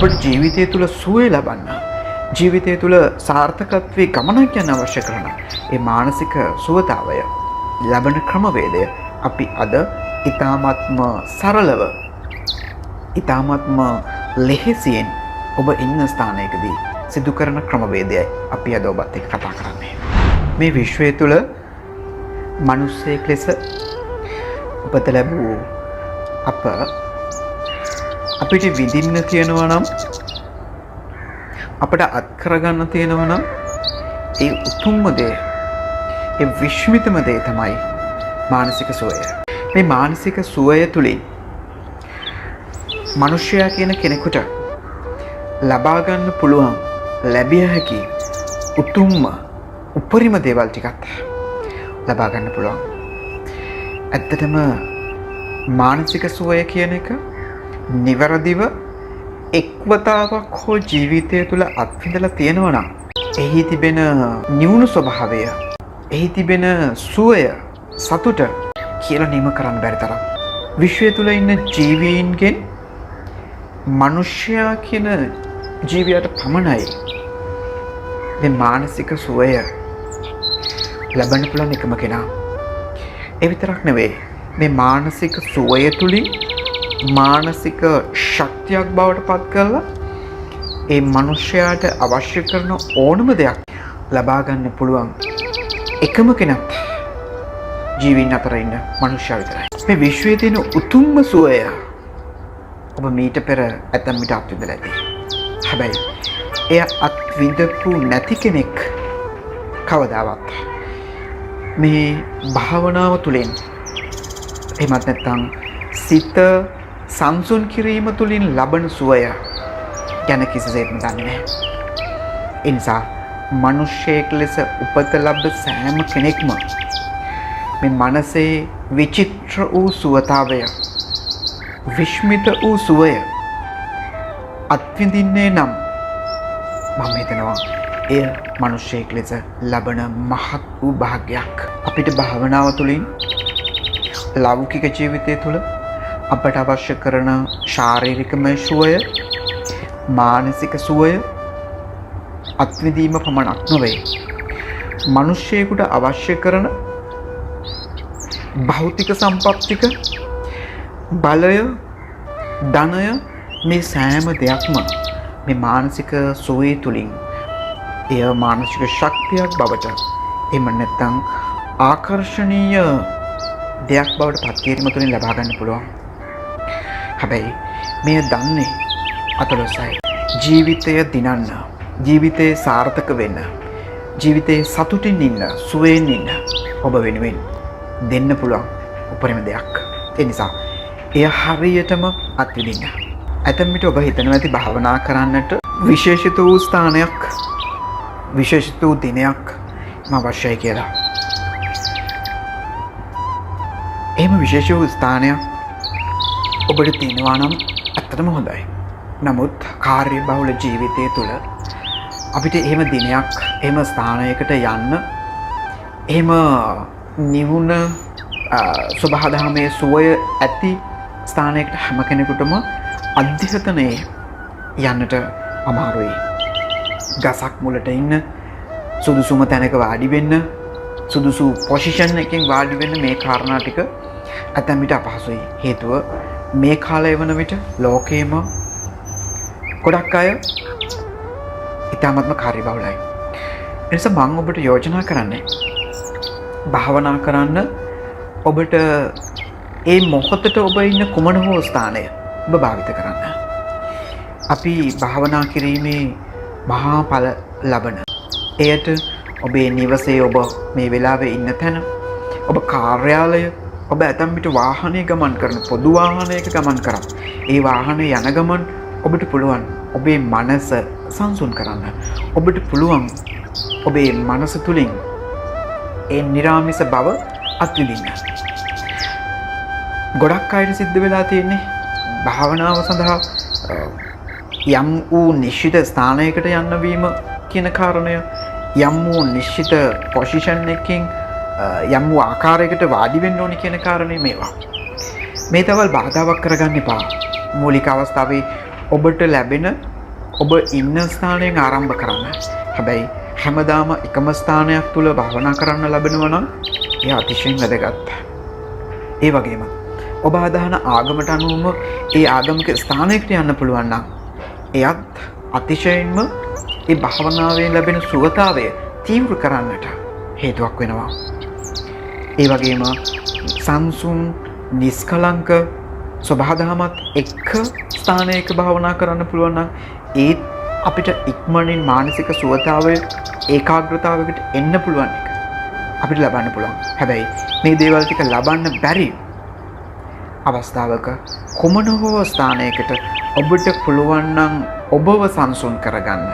අපට ජීවිතය තුළ සුවය ලබන්න, ජීවිතය තුළ සාර්ථකත්වයේ ගමනක් යන අවශ්‍ය කරන ඒ මානසික සුවතාවය ලබන ක්‍රමවේදය අපි අද ඉතාමත්ම සරලව, ඉතාමත්ම ලෙහෙසියෙන් ඔබ ඉන්න ස්ථානයකදී සිදු කරන ක්‍රමවේදයයි අපි අද ඔබත් එක්ක කතා කරන්නේ. මේ විශ්වය තුළ මිනිස්සෙක් ලෙස උපත ලැබූ අපිට විඳින්න තියෙනවා නම්, අපට අත් කරගන්න තියෙනවා නම්, ඒ උතුම්ම දේ, ඒ විශ්මිතම දේ තමයි මානසික සුවය. මේ මානසික සුවය තුළින් මනුෂ්‍යයා කියන කෙනෙකුට ලබා ගන්න පුළුවන්, ලැබිය හැකි උතුම්ම උපරිම දේවල් ටිකක් ලබා ගන්න පුළුවන්. ඇත්තටම මානසික සුවය කියන එක නිවැරදිව එක්වතාවක් හෝ ජීවිතය තුළ අත්විඳලා තියෙනවා නම් එහි තිබෙන නිවුණු ස්වභාවය, එහි තිබෙන සුවය, සතුට කියලා නිම කරන්න බැරි තරම්. විශ්වය තුළ ඉන්න ජීවීන්ගෙන් මනුෂ්‍යයා කියන ජීවියට පමණයි මේ මානසික සුවය ලබන්න පුළුවන් එකම කෙනා. ඒ විතරක් නෙවෙයි, මේ මානසික සුවය තුළින් මානසික ශක්තියක් බවට පත් කරලා ඒ මනුෂ්‍යයාට අවශ්‍ය කරන ඕනම දෙයක් ලබා ගන්න පුළුවන් එකම කෙනෙක් ජීවීන් අතර ඉන්න මනුෂ්‍යයා විතරයි. මේ විශ්වයේ තියෙන උතුම්ම සුවය ඔබ මීට පෙර ඇතැම් විට අත්විඳලා ඇති. හැබැයි එය අත්විඳපු නැති කෙනෙක් කවදාවත් මේ භාවනාව තුළින්, එහෙමත් නැත්නම් සිත සංසුන් කිරීම තුළින් ලබන සුවය ගැන කිසිසේත්ම දන්නේ නැහැ. ඒ නිසා මිනිස්සෙක් ලෙස උපත ලැබ සෑම කෙනෙක්ම මේ මනසේ විචිත්‍ර වූ සුවතාවය, විශ්මිත වූ සුවය අත්විඳින්නේ නම් මම හිතනවා එය මිනිස්සෙක් ලෙස ලබන මහත් වූ භාග්‍යයක්. අපිට භාවනාව තුළින් ලෞකික ජීවිතය තුළ අපට අවශ්‍ය කරන ශාරීරිකමය සුවය, මානසික සුවය අත්විඳීම පමණක් නොවේ, මිනිස්සෙකුට අවශ්‍ය කරන භෞතික සම්පත්තික බලය, ධනය, මේ සෑම දෙයක්ම මේ මානසික සුවය තුළින් එය මානසික ශක්තියක් බවට, එහෙම නැත්නම් ආකර්ෂණීය දෙයක් බවට පත් කිරීම තුළින් ලබා ගන්න පුළුවන්. හැබැයි මෙය දන්නේ අතලොස්සයි. ජීවිතය දිනන්න, ජීවිතේ සාර්ථක වෙන්න, ජීවිතේ සතුටින් ඉන්න, සුවයෙන් ඉන්න ඔබ වෙනුවෙන් දෙන්න පුළුවන් උපරිම දෙයක්. ඒ නිසා එය හරියටම අත්විඳින්න. ඇතැම් විට ඔබ හිතනවා ඇති භාවනා කරන්නට විශේෂිත වූ ස්ථානයක්, විශේෂිත වූ දිනයක් අවශ්‍යයි කියලා. එහෙම විශේෂ වූ ස්ථානයක් ඔබට තියෙනවා නම් ඇත්තටම හොඳයි. නමුත් කාර්යබහුල ජීවිතය තුළ අපිට එහෙම දිනයක්, එහෙම ස්ථානයකට යන්න, එහෙම නිවුණ සුභාදහමේ සුවය ඇති ස්ථානයකට හැම කෙනෙකුටම අධ්‍යතනයේ යන්නට අමාරුයි. ගසක් මුලට ඉන්න, සුදුසුම තැනක වාඩි වෙන්න, සුදුසු පොසිෂන් එකකින් වාඩි වෙන්න, මේ කාරණා ටික ඇතැම් විට අපහසුයි. හේතුව මේ කාලය වන විට ලෝකයේම ගොඩක් අය ඉතාමත්ම කාර්යබහුලයි. ඒ නිසා මම ඔබට යෝජනා කරන්නේ භාවනා කරන්න. ඔබට ඒ මොහොතට ඔබ ඉන්න කුමන හෝ ස්ථානය ඔබ භාවිත කරන්න. අපි භාවනා කිරීමේ මහා ඵල ලබන, එයට ඔබේ නිවසේ, ඔබ මේ වෙලාවේ ඉන්න තැන, ඔබ කාර්යාලය, ඔබ ඇතැම් විට වාහනය ගමන් කරන, පොදු වාහනයක ගමන් කරත් ඒ වාහනේ යන ගමන් ඔබට පුළුවන් ඔබේ මනස සංසුන් කරන්න. ඔබට පුළුවන් ඔබේ මනස තුළින් ඒ නිරාමිස බව අත්විඳින්න. ගොඩක් අයට සිද්ධ වෙලා තියෙන්නේ භාවනාව සඳහා යම් වූ නිශ්චිත ස්ථානයකට යන්න වීම කියන කාරණය, යම් වූ නිශ්චිත පොසිෂන් එකකින් යම් වූ ආකාරයකට වාඩි වෙන්න ඕනි කියන කාරණේ මේවා. මේ තවල් බාධාවක් කරගන්න එපා. මූලික අවස්ථාවේ ඔබට ලැබෙන ඔබ ඉන්න ස්ථානයෙන් ආරම්භ කරන්න. හැබැයි හැමදාම එකම ස්ථානයක් තුල භාවනා කරන්න ලැබෙනවා නම් ඒ අතිශයින් වැදගත්. ඒ වගේම ඔබ අදහන ආගමට අනුවම ඒ ආගමික ස්ථානයකට යන්න පුළුවන් නම් එයත් අතිශයින්ම ඒ භාවනාවේ ලැබෙන සුවතාවය තීව්‍ර කරන්නට හේතුවක් වෙනවා. ඒ වගේම සංසුන් නිස්කලංක සබහාදහමත් එක්ක ස්ථානයක භාවනා කරන්න පුළුවන් නම් ඒත් අපිට ඉක්මනින් මානසික සුවතාවය ඒකාග්‍රතාවයකට එන්න පුළුවන් එක අපිට ලබන්න පුළුවන්. හැබැයි මේ දේවල් ටික ලබන්න බැරි අවස්ථාවක කොමන හෝ ස්ථානයකට ඔබට පුළුවන් නම් ඔබව සංසුන් කරගන්න.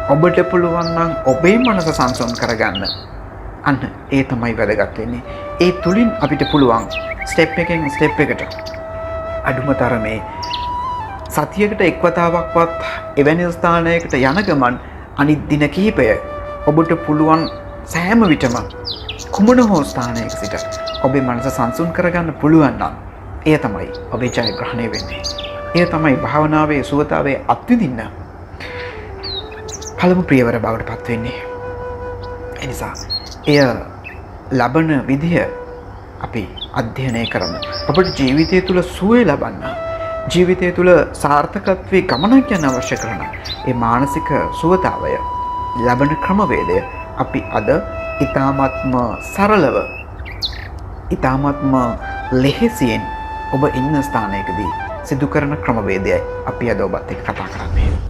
ඔබට පුළුවන් නම් ඔබේ මනස සංසුන් කරගන්න. අන්න ඒ තමයි වැදගත් වෙන්නේ. ඒ තුලින් අපිට පුළුවන් ස්ටෙප් එකෙන් ස්ටෙප් එකට අඩුම තරමේ සතියකට එක් වතාවක්වත් එවැනි ස්ථානයකට යන ගමන් අනිත් දින කිහිපය ඔබට පුළුවන් සෑම විටම කුමන හෝ ස්ථානයක සිට ඔබේ මනස සංසුන් කරගන්න පුළුවන් නම් එය තමයි ඔබේ ජයග්‍රහණය වෙන්නේ. එය තමයි භාවනාවේ සුවතාවේ අත්විඳින්න පළමු ප්‍රියවර බවට පත් වෙන්නේ. එනිසා එය ලබන විදිය අපි අධ්‍යයනය කරමු. අපේ ජීවිතය තුළ සුවය ලබන්න, ජීවිතය තුළ සාර්ථකත්වයේ ගමනක් යන අවශ්‍ය කරන ඒ මානසික සුවතාවය ලබන ක්‍රමවේදය අපි අද ඊ타ත්ම සරලව, ඊ타ත්ම ලෙහෙසියෙන් ඔබ ඉන්න ස්ථානයකදී සිදු කරන ක්‍රමවේදයයි අපි අද ඔබත් එක්ක කතා කරන්නේ.